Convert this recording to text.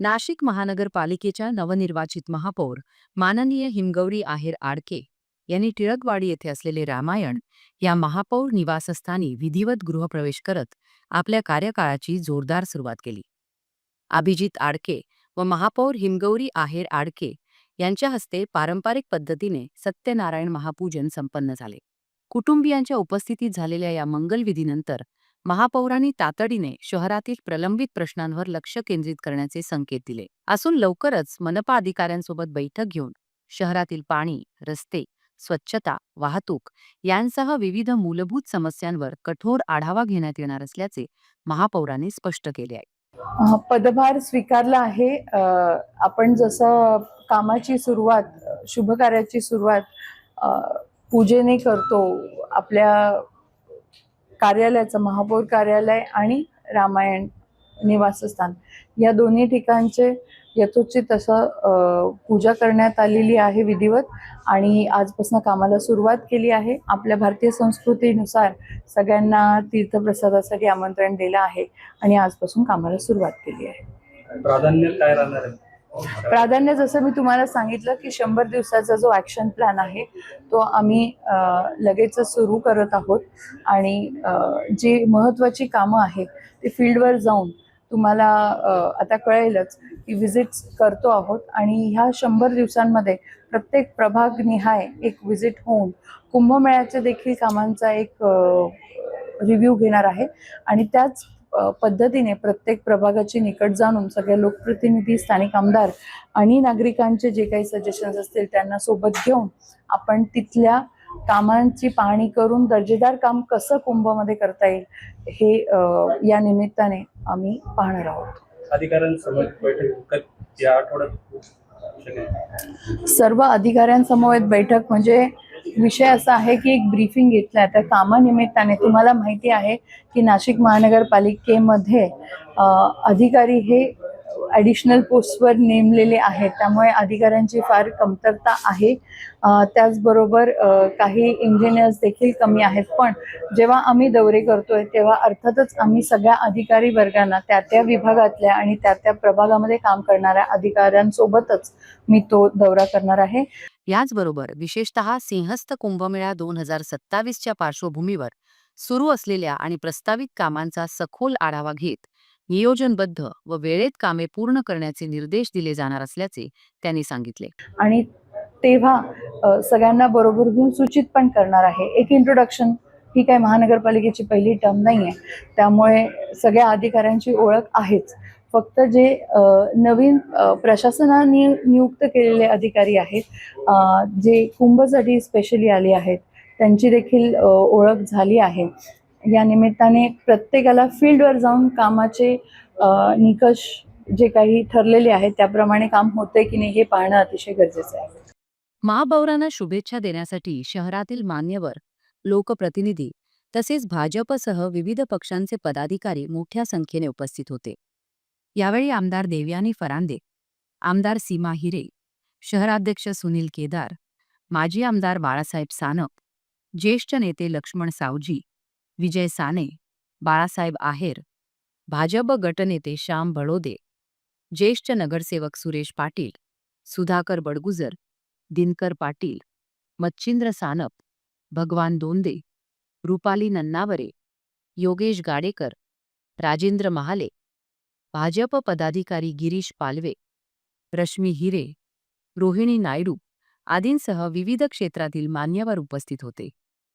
नाशिक महानगरपालिकेच्या नवनिर्वाचित महापौर माननीय हिमगौरी आहेर आडके यांनी टिळकवाडी येथे असलेले रामायण या महापौर निवासस्थानी विधिवत गृहप्रवेश करत आपल्या कार्यकाळाची जोरदार सुरुवात केली. अभिजित आडके व महापौर हिमगौरी आहेर आडके यांच्या हस्ते पारंपरिक पद्धतीने सत्यनारायण महापूजन संपन्न झाले. कुटुंबियांच्या उपस्थितीत झालेल्या या मंगलविधीनंतर महापौरांनी तातडीने शहरातील प्रलंबित प्रश्नांवर लक्ष केंद्रित करण्याचे संकेत दिले असून लवकरच मनपा अधिकाऱ्यांसोबत बैठक घेऊन शहरातील पाणी, रस्ते, स्वच्छता, वाहतूक यांसह विविध मूलभूत समस्यांवर कठोर आढावा घेण्यात येणार असल्याचे महापौरांनी स्पष्ट केले आहे. पदभार स्वीकारला आहे. आपण जसं कामाची सुरुवात, शुभ कार्याची सुरुवात पूजेने करतो, आपल्या कार्यालयाचं महापौर कार्यालय आणि रामायण निवासस्थान या दोन्ही ठिकाणचे यथोचित असं पूजा करण्यात आलेली आहे विधिवत, आणि आजपासून कामाला सुरुवात केली आहे. आपल्या भारतीय संस्कृतीनुसार सगळ्यांना तीर्थप्रसादासाठी आमंत्रण दिलं आहे आणि आजपासून कामाला सुरुवात केली आहे. प्राधान्य काय राहणार आहे? प्राधान्य जसं मी तुम्हाला सांगितलं की 100 दिवसाचा जो ॲक्शन प्लॅन आहे तो आम्ही लगेच सुरू करत आहोत, आणि जी महत्त्वाची कामं आहेत ते फील्डवर जाऊन तुम्हाला आता कळेलच की व्हिजिट्स करतो आहोत, आणि ह्या 100 दिवसांमध्ये प्रत्येक प्रभागनिहाय एक व्हिजिट होऊन कुंभमेळ्याच्या देखील कामांचा एक रिव्ह्यू घेणार आहे, आणि त्याच पद्धतीने प्रत्येक प्रभागाची निकट जाणून सगळे लोकप्रतिनिधी, स्थानिक आमदार आणि नागरिकांचे जे काही सजेशन्स असतील त्यांना सोबत घेऊन आपण तिथल्या कामांची पाहणी करून दर्जेदार काम कसं कुंभमध्ये करता येईल हे या निमित्ताने आम्ही पाहणार आहोत. अधिकाऱ्यांसमोर बैठक या आठवड्यात सर्व अधिकाऱ्यांसमवेत बैठक म्हणजे विषय असा आहे की एक ब्रीफिंग घेतलाय त्या कामानिमित्ताने. तुम्हाला माहिती आहे की नाशिक महानगरपालिकेमध्ये अधिकारी हे ॲडिशनल पोस्टवर नेमलेले आहेत, त्यामुळे अधिकाऱ्यांची फार कमतरता आहे. त्याचबरोबर काही इंजिनियर्स देखील कमी आहेत. पण जेव्हा आम्ही दौरे करतोय तेव्हा अर्थातच आम्ही सगळ्या अधिकारी वर्गांना त्या विभागातल्या आणि त्या प्रभागामध्ये काम करणाऱ्या अधिकाऱ्यांसोबतच मी तो दौरा करणार आहे. याचबरोबर विशेषतः सिंहस्थ कुंभमेळा 2027च्या पार्श्वभूमीवर सुरू असलेल्या आणि प्रस्तावित कामांचा सखोल आढावा घेत नियोजनबद्ध व वेळेत कामे पूर्ण करण्याचे निर्देश दिले जाणार असल्याचे त्यांनी सांगितले. आणि तेव्हा सगळ्यांना बरोबर घेऊन सूचित पण करणार आहे. एक इंट्रोडक्शन ही काय महानगरपालिकेची पहिली टर्म नाही आहे, त्यामुळे सगळ्या अधिकाऱ्यांची ओळख आहेच. फक्त जे नवीन प्रशासनाने नियुक्त केलेले अधिकारी आहेत, जे कुंभसाठी स्पेशली आले आहेत, त्यांची देखील ओळख झाली आहे. या निमित्ताने प्रत्येकाला फील्डवर जाऊन कामाचे निकष जे काही ठरलेले आहेत त्याप्रमाणे काम होते की नाही हे पाहणं अतिशय गरजेचं आहे. महापौरांना शुभेच्छा देण्यासाठी शहरातील मान्यवर, लोकप्रतिनिधी तसेच भाजपसह विविध पक्षांचे पदाधिकारी मोठ्या संख्येने उपस्थित होते. यावेळी आमदार देवयानी फरांदे, आमदार सीमा हिरे, शहराध्यक्ष सुनील केदार, माजी आमदार बाळासाहेब सानप, ज्येष्ठ नेते लक्ष्मण सावजी, विजय साने, बाळासाहेब आहेर, भाजप गटनेते श्याम बळोदे, ज्येष्ठ नगरसेवक सुरेश पाटील, सुधाकर बडगुजर, दिनकर पाटील, मच्छिंद्र सानप, भगवान दोंदे, रुपाली नन्नावरे, योगेश गाडेकर, राजेंद्र महाले, भाजप पदाधिकारी गिरीश पालवे, रश्मी हिरे, रोहिणी नायडू आदींसह विविध क्षेत्रातील मान्यवर उपस्थित होते.